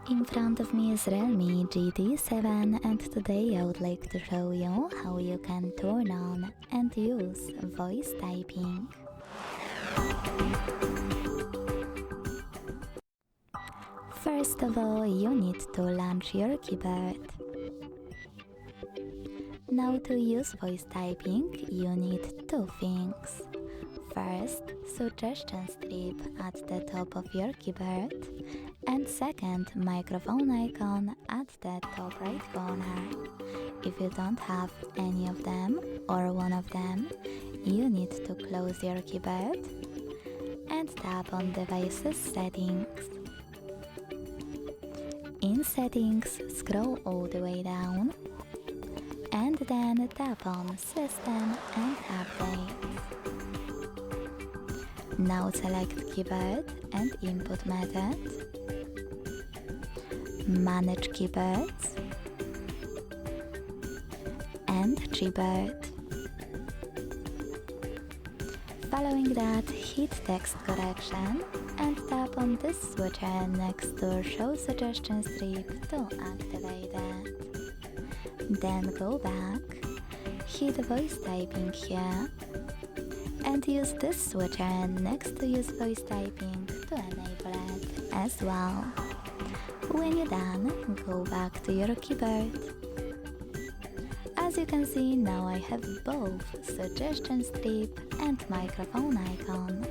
In front of me is REALME GT7 and today I would like to show you how you can turn on and use voice typing. First of all, you need to launch your keyboard. Now to use voice typing, you need two things. First, suggestion strip at the top of your keyboard, and second, microphone icon at the top right corner. If you don't have any of them or one of them, you need to close your keyboard and tap on Devices Settings. In Settings, scroll all the way down and then tap on System and Updates. Now select Keyboard and Input Method, Manage Keyboards and Gboard. Following that, hit Text Correction and tap on this switcher next to Show Suggestion Strip to activate it. Then go back, hit Voice Typing here, and use this switcher next to Use Voice Typing to enable it as well. When you're done, go back to your keyboard. As you can see, now I have both suggestion strip and microphone icon.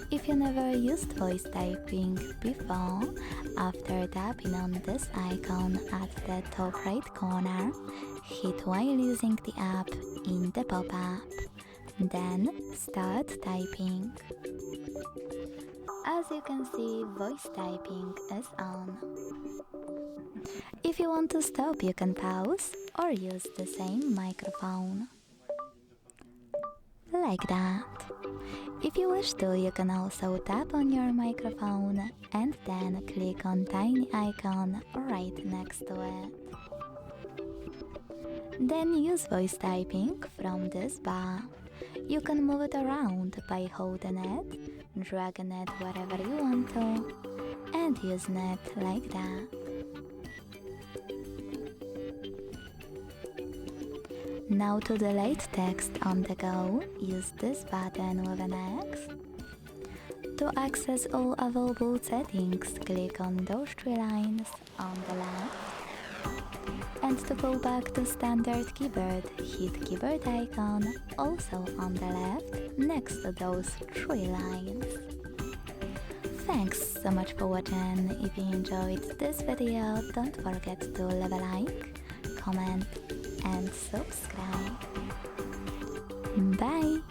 If you never used voice typing before, after tapping on this icon at the top right corner, hit while using the app in the pop-up. Then start typing. As you can see, voice typing is on. If you want to stop, you can pause or use the same microphone. Like that. If you wish to, you can also tap on your microphone and then click on tiny icon right next to it. Then use voice typing from this bar. You can move it around by holding it, dragging it wherever you want to, and using it like that. Now to delete text on the go, use this button with an X. To access all available settings, click on those three lines on the left. And to go back to standard keyboard, hit keyboard icon, also on the left, next to those three lines. Thanks so much for watching. If you enjoyed this video, don't forget to leave a like, comment and subscribe. Bye!